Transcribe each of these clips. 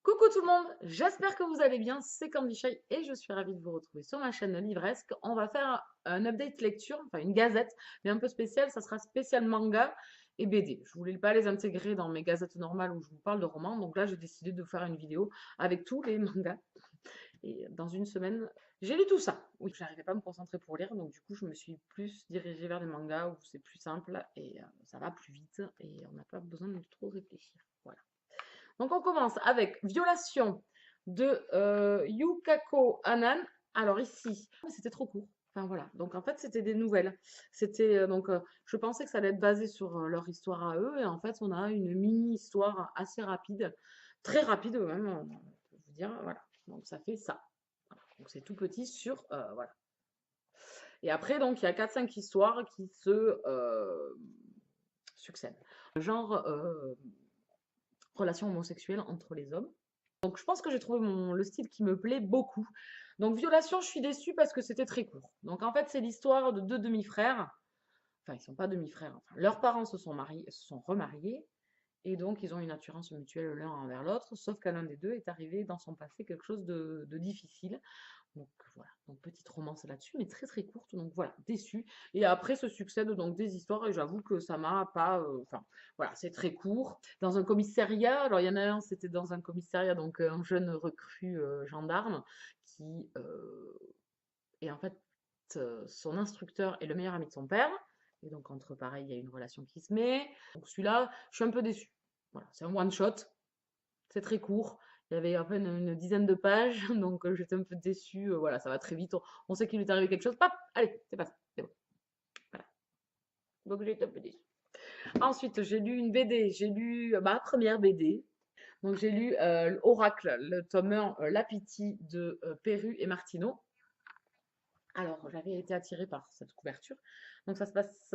Coucou tout le monde, j'espère que vous allez bien, c'est Candy Shy et je suis ravie de vous retrouver sur ma chaîne Livresque. On va faire un update lecture, enfin une gazette, mais un peu spéciale, ça sera spécial manga et BD. Je voulais pas les intégrer dans mes gazettes normales où je vous parle de romans, donc là j'ai décidé de faire une vidéo avec tous les mangas. Et dans une semaine, j'ai lu tout ça. Oui, je n'arrivais pas à me concentrer pour lire, donc du coup je me suis plus dirigée vers les mangas où c'est plus simple et ça va plus vite et on n'a pas besoin de trop réfléchir. Voilà. Donc on commence avec Violation de Yukako Hanan. Alors ici, c'était trop court. Enfin voilà, donc en fait c'était des nouvelles. C'était je pensais que ça allait être basé sur leur histoire à eux et en fait on a une mini histoire assez rapide, très rapide même, on peut vous dire voilà. Donc ça fait ça. Voilà. Donc c'est tout petit sur voilà. Et après donc il y a quatre cinq histoires qui se succèdent. Genre relations homosexuelles entre les hommes. Donc je pense que j'ai trouvé le style qui me plaît beaucoup. Donc Violation, je suis déçue parce que c'était très court. Donc en fait, c'est l'histoire de deux demi-frères. Enfin, ils ne sont pas demi-frères. Enfin, leurs parents se sont mariés, se sont remariés. Et donc, ils ont une attirance mutuelle l'un envers l'autre. Sauf qu'à l'un des deux est arrivé dans son passé quelque chose de difficile. Donc voilà, donc petite romance là-dessus, mais très très courte, donc voilà, déçue. Et après se succèdent donc des histoires, et j'avoue que ça m'a pas. Enfin, voilà, c'est très court. Dans un commissariat, alors il y en a un, c'était dans un commissariat, donc un jeune recrue gendarme qui est en fait son instructeur est le meilleur ami de son père. Et donc entre pareil, il y a une relation qui se met. Donc celui-là, je suis un peu déçue. Voilà, c'est un one shot, c'est très court. Il y avait à peine une dizaine de pages, donc j'étais un peu déçue. Voilà, ça va très vite. On sait qu'il lui est arrivé quelque chose. Paf, allez, c'est passé. C'est bon. Voilà. Donc j'ai été un peu déçue. Ensuite, j'ai lu une BD. J'ai lu ma première BD. Donc j'ai lu Oracle, le tome 1, La Pitié de Perru et Martineau. Alors, j'avais été attirée par cette couverture. Donc ça se passe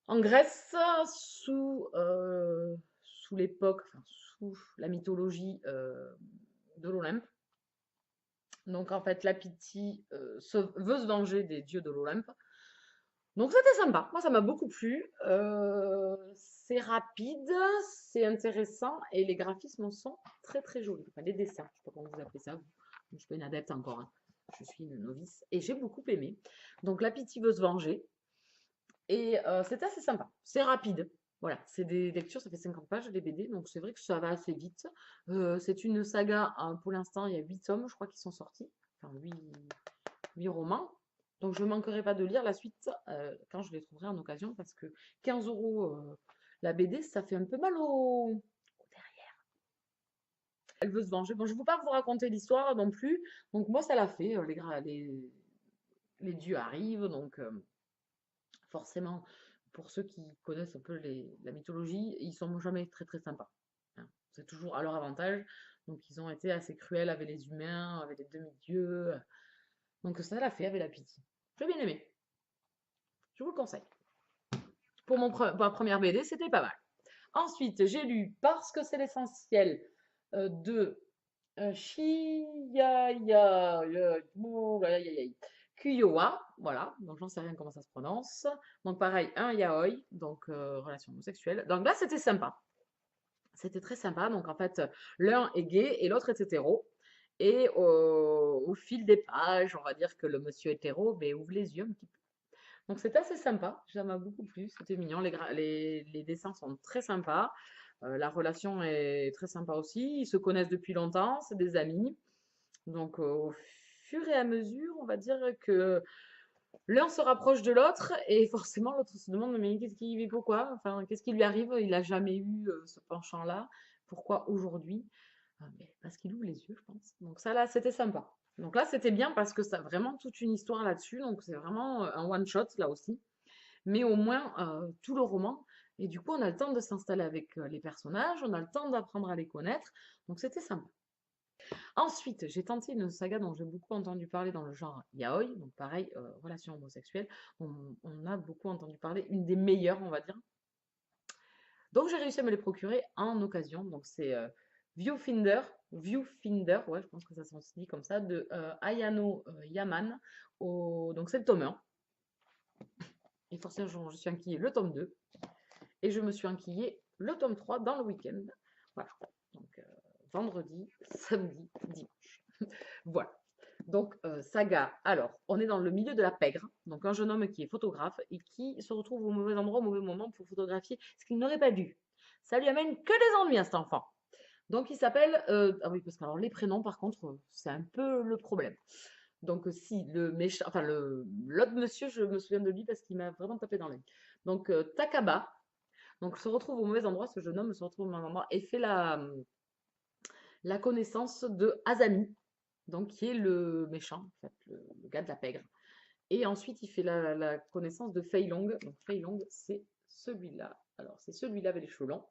en Grèce, sous l'époque, enfin, sous la mythologie de l'Olympe. Donc en fait, la Pity veut se venger des dieux de l'Olympe. Donc c'était sympa, moi ça m'a beaucoup plu. C'est rapide, c'est intéressant et les graphismes sont très très jolis. Enfin, les dessins, je ne sais pas comment vous appelez ça, vous. Je suis pas une adepte encore, hein. Je suis une novice et j'ai beaucoup aimé. Donc la Pity veut se venger et c'est assez sympa, c'est rapide. Voilà, c'est des lectures, ça fait 50 pages les BD, donc c'est vrai que ça va assez vite. C'est une saga, hein, pour l'instant il y a 8 tomes, je crois, qui sont sortis. Enfin 8 romans. Donc je ne manquerai pas de lire la suite quand je les trouverai en occasion parce que 15 euros la BD, ça fait un peu mal au derrière. Elle veut se venger. Bon, je ne veux pas vous raconter l'histoire non plus. Donc moi, ça l'a fait. Les dieux arrivent. Donc forcément, pour ceux qui connaissent un peu la mythologie, ils sont jamais très très sympas, hein. C'est toujours à leur avantage. Donc ils ont été assez cruels avec les humains, avec les demi-dieux. Donc ça l'a fait avec la pitié. J'ai bien aimé. Je vous le conseille. Pour ma première BD, c'était pas mal. Ensuite, j'ai lu Parce que c'est l'essentiel de Kuyoa, voilà, donc j'en sais rien comment ça se prononce. Donc pareil, un yaoi, donc relation homosexuelle. Donc là, c'était sympa. C'était très sympa. Donc en fait, l'un est gay et l'autre est hétéro. Et au fil des pages, on va dire que le monsieur hétéro ouvre les yeux un petit peu. Donc c'était assez sympa, ça m'a beaucoup plu, c'était mignon, les dessins sont très sympas, la relation est très sympa aussi, ils se connaissent depuis longtemps, c'est des amis. Donc au fur et à mesure, on va dire que l'un se rapproche de l'autre et forcément l'autre se demande mais qu'est-ce qui vit pourquoi? Enfin, qu'est-ce qui lui arrive? Il n'a jamais eu ce penchant-là. Pourquoi aujourd'hui? Mais parce qu'il ouvre les yeux, je pense. Donc ça là, c'était sympa. Donc là, c'était bien parce que ça a vraiment toute une histoire là-dessus. Donc c'est vraiment un one shot là aussi. Mais au moins tout le roman. Et du coup, on a le temps de s'installer avec les personnages, on a le temps d'apprendre à les connaître. Donc c'était sympa. Ensuite, j'ai tenté une saga dont j'ai beaucoup entendu parler dans le genre yaoi, donc pareil, relation homosexuelle. On a beaucoup entendu parler, une des meilleures, on va dire. Donc j'ai réussi à me les procurer en occasion. Donc c'est Viewfinder, ouais, je pense que ça se dit comme ça, de Ayano Yaman. Donc c'est le tome 1. Et forcément, je suis enquillée le tome 2. Et je me suis enquillée le tome 3 dans le week-end. Voilà. Donc vendredi, samedi, dimanche. Voilà. Donc, saga. Alors, on est dans le milieu de la pègre. Donc, un jeune homme qui est photographe et qui se retrouve au mauvais endroit, au mauvais moment pour photographier ce qu'il n'aurait pas dû. Ça lui amène que des ennuis à cet enfant. Donc, il s'appelle. Ah oui, parce que alors, les prénoms, par contre, c'est un peu le problème. Donc, si le méchant. Enfin, l'autre monsieur, je me souviens de lui parce qu'il m'a vraiment tapé dans l'œil. Donc, Takaba. Donc, se retrouve au mauvais endroit. Ce jeune homme se retrouve au mauvais endroit et fait la connaissance de Azami, donc qui est le méchant, en fait, le gars de la pègre. Et ensuite, il fait la connaissance de Fei Long. Donc, Fei Long, c'est celui-là. Alors, c'est celui-là avec les cheveux longs.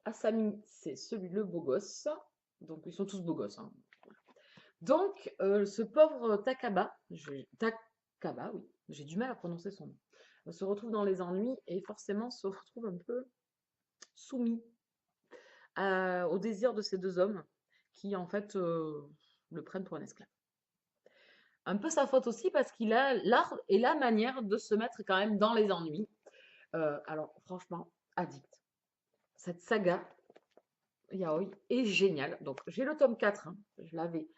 Asami, c'est celui le beau gosse. Donc, ils sont tous beaux gosses, hein. Donc, ce pauvre Takaba, Takaba, oui, j'ai du mal à prononcer son nom, se retrouve dans les ennuis et forcément se retrouve un peu soumis au désir de ces deux hommes qui, en fait, le prennent pour un esclave. Un peu sa faute aussi parce qu'il a l'art et la manière de se mettre quand même dans les ennuis. Alors, franchement, addict. Cette saga yaoi est géniale. Donc, j'ai le tome 4, hein, je l'avais.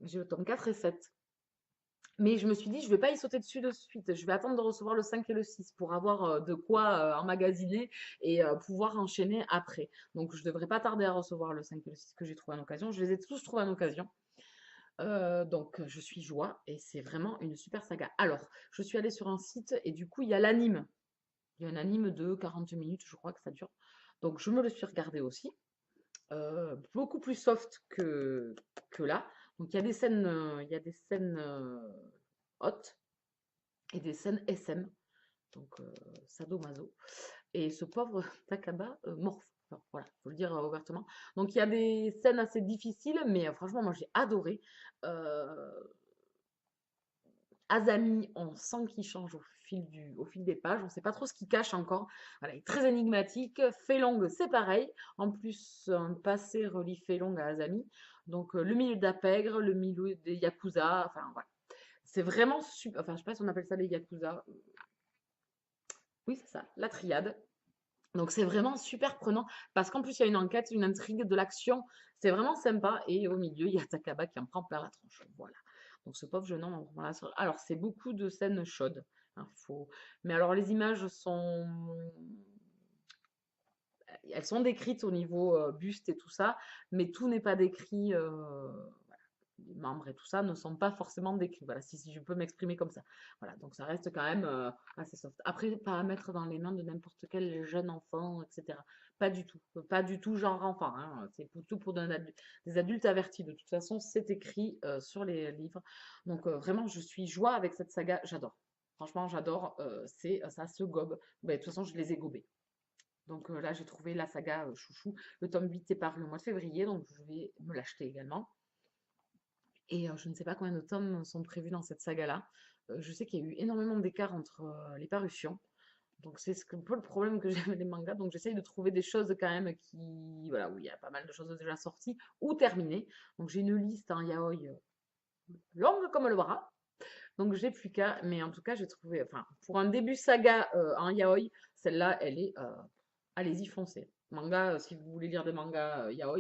J'ai le tome 4 et 7. Mais je me suis dit, je ne vais pas y sauter dessus de suite. Je vais attendre de recevoir le 5 et le 6 pour avoir de quoi emmagasiner et pouvoir enchaîner après. Donc, je ne devrais pas tarder à recevoir le 5 et le 6 que j'ai trouvé en occasion. Je les ai tous trouvés en occasion. Donc, je suis joie et c'est vraiment une super saga. Alors, je suis allée sur un site et du coup, il y a l'anime. Il y a un anime de 40 minutes, je crois que ça dure. Donc, je me le suis regardé aussi. Beaucoup plus soft que là. Donc, il y a des scènes, hot et des scènes SM. Donc, sadomaso. Et ce pauvre Takaba morphe. Enfin, voilà, faut le dire ouvertement. Donc il y a des scènes assez difficiles, mais franchement, moi j'ai adoré. Euh, Azami, on sent qu'il change au fil des pages. On ne sait pas trop ce qu'il cache encore. Voilà, il est très énigmatique. Feilong, c'est pareil. En plus, un passé relie Feilong à Azami. Donc le milieu de la pègre, le milieu des Yakuza. Enfin voilà. C'est vraiment super. Enfin, je ne sais pas si on appelle ça les Yakuza. Oui, c'est ça, la triade. Donc c'est vraiment super prenant parce qu'en plus il y a une enquête, une intrigue, de l'action. C'est vraiment sympa. Et au milieu, il y a Takaba qui en prend plein la tronche. Voilà. Donc ce pauvre jeune homme en prend la tronche. Alors c'est beaucoup de scènes chaudes, hein, mais alors les images elles sont décrites au niveau buste et tout ça, mais tout n'est pas décrit. Les membres et tout ça ne sont pas forcément décrits. Voilà, si je peux m'exprimer comme ça. Voilà, donc ça reste quand même assez soft. Après, pas à mettre dans les mains de n'importe quel jeune enfant, etc. Pas du tout. Pas du tout genre enfant, hein. C'est plutôt pour des adultes avertis. De toute façon, c'est écrit sur les livres. Donc vraiment, je suis joie avec cette saga. J'adore. Franchement, j'adore. Ça se gobe. Ben, de toute façon, je les ai gobés. Donc là, j'ai trouvé la saga chouchou. Le tome 8 est paru le mois de février, donc je vais me l'acheter également. Et je ne sais pas combien de tomes sont prévus dans cette saga-là. Je sais qu'il y a eu énormément d'écart entre les parutions. Donc c'est un peu le problème que j'ai avec les mangas. Donc j'essaye de trouver des choses quand même voilà, où il y a pas mal de choses déjà sorties ou terminées. Donc j'ai une liste en yaoi longue comme le bras. Donc j'ai plus qu'à. Mais en tout cas, j'ai trouvé, enfin, pour un début saga en yaoi, celle-là, elle est, allez-y, foncez. Manga, si vous voulez lire des mangas yaoi,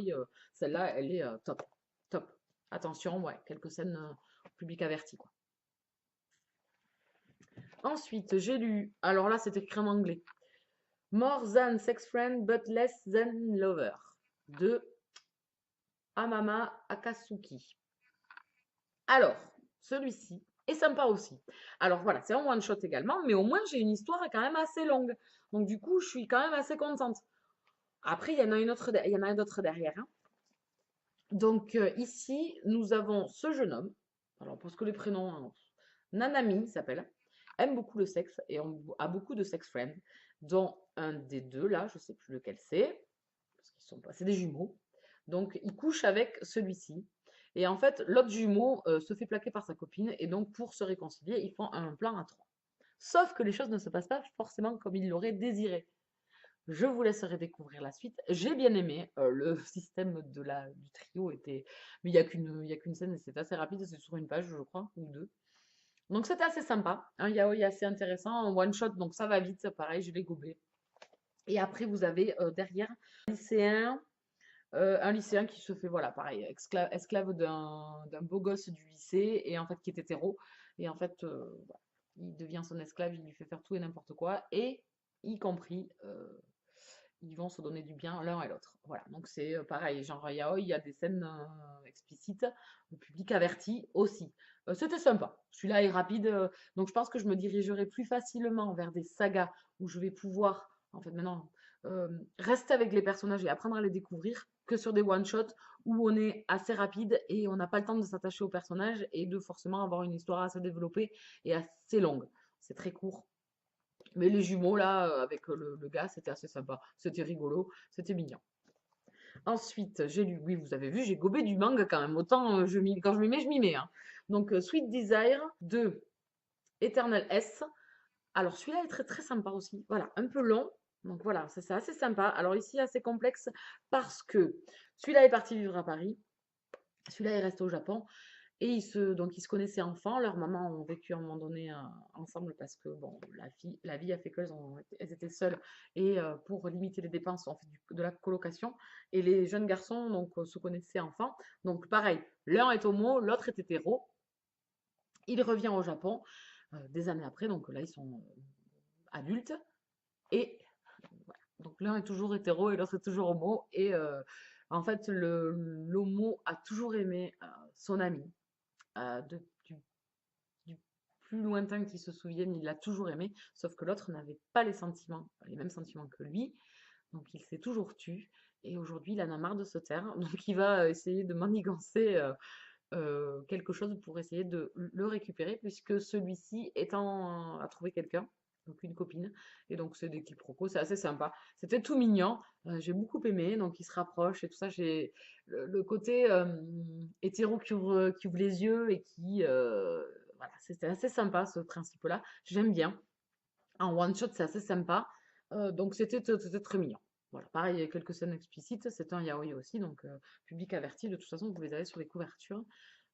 celle-là, elle est top. Top. Attention, ouais, quelques scènes public averti, quoi. Ensuite, j'ai lu, alors là, c'est écrit en anglais, More Than Sex Friend But Less Than Lover de Amama Akatsuki. Alors, celui-ci est sympa aussi. Alors voilà, c'est un one-shot également, mais au moins j'ai une histoire quand même assez longue. Donc du coup, je suis quand même assez contente. Après, il y en a un autre derrière, hein. Donc ici, nous avons ce jeune homme. Alors, parce que les prénoms, hein, Nanami s'appelle, aime beaucoup le sexe et a beaucoup de sex friends, dont un des deux là, je ne sais plus lequel c'est, parce qu'ils sont pas, c'est des jumeaux. Donc, il couche avec celui-ci. Et en fait, l'autre jumeau se fait plaquer par sa copine et donc pour se réconcilier, ils font un plan à trois. Sauf que les choses ne se passent pas forcément comme il l'aurait désiré. Je vous laisserai découvrir la suite. J'ai bien aimé le système du trio était, mais il y a qu'une scène et c'est assez rapide, c'est sur une page, je crois, ou deux. Donc c'était assez sympa, un yaoi assez intéressant, un one shot, donc ça va vite, pareil, je l'ai gobé. Et après vous avez derrière un lycéen Un lycéen qui se fait, voilà, pareil, esclave d'un beau gosse du lycée, et en fait qui est hétéro, et en fait, voilà, il devient son esclave, il lui fait faire tout et n'importe quoi, et y compris, ils vont se donner du bien l'un et l'autre. Voilà, donc c'est pareil, genre yaoi, il y a des scènes explicites, le public averti aussi. C'était sympa. Celui-là est rapide, donc je pense que je me dirigerai plus facilement vers des sagas où je vais pouvoir, en fait maintenant, rester avec les personnages et apprendre à les découvrir, que sur des one-shots où on est assez rapide et on n'a pas le temps de s'attacher aux personnages et de forcément avoir une histoire assez développée et assez longue. C'est très court. Mais les jumeaux, là, avec le gars, c'était assez sympa. C'était rigolo, c'était mignon. Ensuite, j'ai lu, oui, vous avez vu, j'ai gobé du manga quand même. Autant, quand je m'y mets, je m'y mets, hein. Donc, Sweet Desire de Eternal S. Alors, celui-là est très très sympa aussi. Voilà, un peu long. Donc voilà, c'est assez sympa. Alors ici, assez complexe parce que celui-là est parti vivre à Paris. Celui-là est resté au Japon. Et donc ils se connaissaient enfants, leurs mamans ont vécu à un moment donné ensemble parce que bon, la vie a fait elles étaient seules et pour limiter les dépenses, on fait de la colocation. Et les jeunes garçons donc se connaissaient enfants. Donc pareil, l'un est homo, l'autre est hétéro. Il revient au Japon des années après, donc là ils sont adultes. Et voilà. Donc l'un est toujours hétéro et l'autre est toujours homo. Et en fait, l'homo a toujours aimé son ami du plus lointain qu'il se souvienne, il l'a toujours aimé, sauf que l'autre n'avait pas les mêmes sentiments que lui, donc il s'est toujours tu, et aujourd'hui il en a marre de se taire, donc il va essayer de manigancer quelque chose pour essayer de le récupérer, puisque celui-ci a trouvé quelqu'un, donc une copine, et donc c'est des quiproquos, c'est assez sympa. C'était tout mignon, j'ai beaucoup aimé, donc ils se rapprochent et tout ça. J'ai le côté hétéro qui ouvre les yeux et voilà, c'était assez sympa ce principe-là. J'aime bien. En one shot, c'est assez sympa, donc c'était très mignon. Voilà, pareil, il y a quelques scènes explicites, c'est un yaoi aussi, donc public averti, de toute façon, vous les avez sur les couvertures.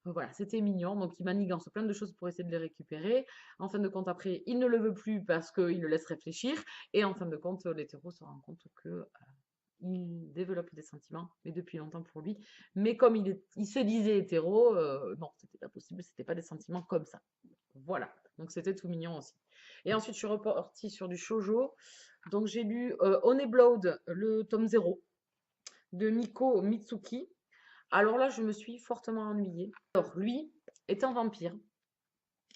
Voilà, c'était mignon, donc il manigance plein de choses pour essayer de les récupérer. En fin de compte, après, il ne le veut plus parce qu'il le laisse réfléchir. Et en fin de compte, l'hétéro se rend compte que il développe des sentiments, mais depuis longtemps pour lui. Mais comme il se disait hétéro, non, c'était pas possible, c'était pas des sentiments comme ça. Voilà, donc c'était tout mignon aussi. Et ensuite, je suis repartie sur du shoujo. Donc j'ai lu Honeyblowed, le tome 0 de Miko Mitsuki. Alors là, je me suis fortement ennuyée. Alors, lui est un vampire,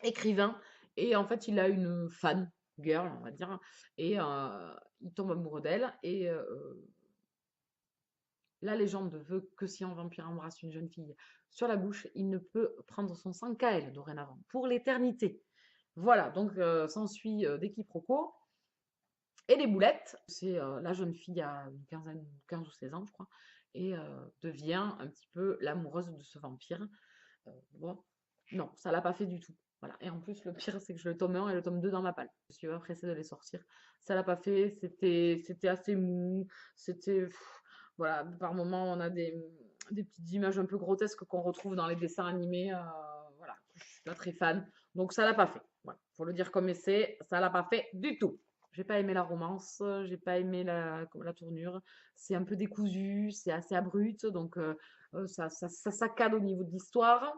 écrivain, et en fait, il a une fan girl, on va dire, et il tombe amoureux d'elle. Et la légende veut que si un vampire embrasse une jeune fille sur la bouche, il ne peut prendre son sang qu'à elle dorénavant, pour l'éternité. Voilà, donc s'ensuit des quiproquos et des boulettes. C'est la jeune fille a une quinzaine, 15 ou 16 ans, je crois, et devient un petit peu l'amoureuse de ce vampire. Bon, non, ça l'a pas fait du tout. Voilà. Et en plus, le pire, c'est que je le tome 1 et le tome 2 dans ma palle. Je suis pas pressée de les sortir. Ça l'a pas fait. C'était assez mou. C'était. Voilà, par moments, on a des petites images un peu grotesques qu'on retrouve dans les dessins animés. Voilà, je suis pas très fan. Donc, ça l'a pas fait. Voilà, faut le dire comme c'est. Ça l'a pas fait du tout. J'ai pas aimé la romance, j'ai pas aimé la tournure. C'est un peu décousu, c'est assez abrupt, donc ça saccade au niveau de l'histoire.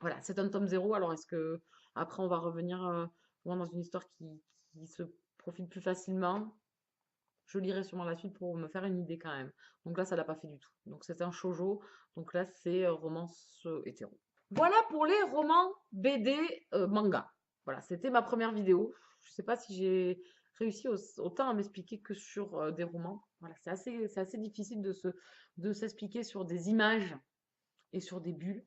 Voilà, c'est un tome 0. Alors, est-ce que après on va revenir dans une histoire qui se profite plus facilement? Je lirai sûrement la suite pour me faire une idée quand même. Donc là, ça l'a pas fait du tout. Donc c'est un shoujo. Donc là, c'est romance hétéro. Voilà pour les romans BD manga. Voilà, c'était ma première vidéo. Je sais pas si j'ai réussi autant à m'expliquer que sur des romans. Voilà, c'est assez difficile de s'expliquer sur des images et sur des bulles.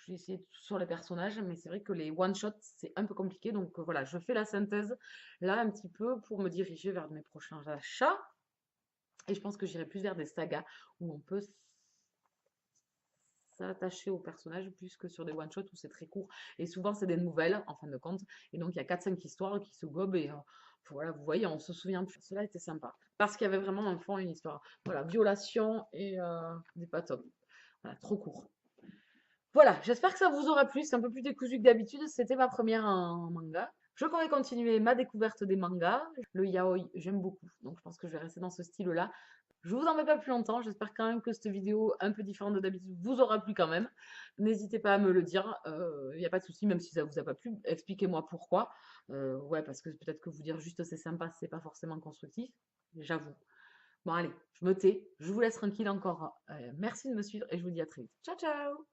J'ai essayé sur les personnages, mais c'est vrai que les one-shots, c'est un peu compliqué. Donc voilà, je fais la synthèse là un petit peu pour me diriger vers mes prochains achats. Et je pense que j'irai plus vers des sagas où on peut s'attacher aux personnages plus que sur des one-shots où c'est très court. Et souvent, c'est des nouvelles, en fin de compte. Et donc, il y a 4-5 histoires qui se gobent et voilà, vous voyez, on se souvient plus. Cela était sympa. Parce qu'il y avait vraiment un fond, une histoire. Voilà, violation et des pas top. Voilà, trop court. Voilà, j'espère que ça vous aura plu. C'est un peu plus décousu que d'habitude. C'était ma première en manga. Je pourrais continuer ma découverte des mangas. Le yaoi, j'aime beaucoup. Donc, je pense que je vais rester dans ce style-là. Je vous en mets pas plus longtemps. J'espère quand même que cette vidéo un peu différente de d'habitude vous aura plu quand même. N'hésitez pas à me le dire. Il n'y a pas de souci, même si ça vous a pas plu. Expliquez-moi pourquoi. Ouais, parce que peut-être que vous dire juste c'est sympa, c'est pas forcément constructif. J'avoue. Bon, allez, je me tais. Je vous laisse tranquille encore. Merci de me suivre et je vous dis à très vite. Ciao, ciao!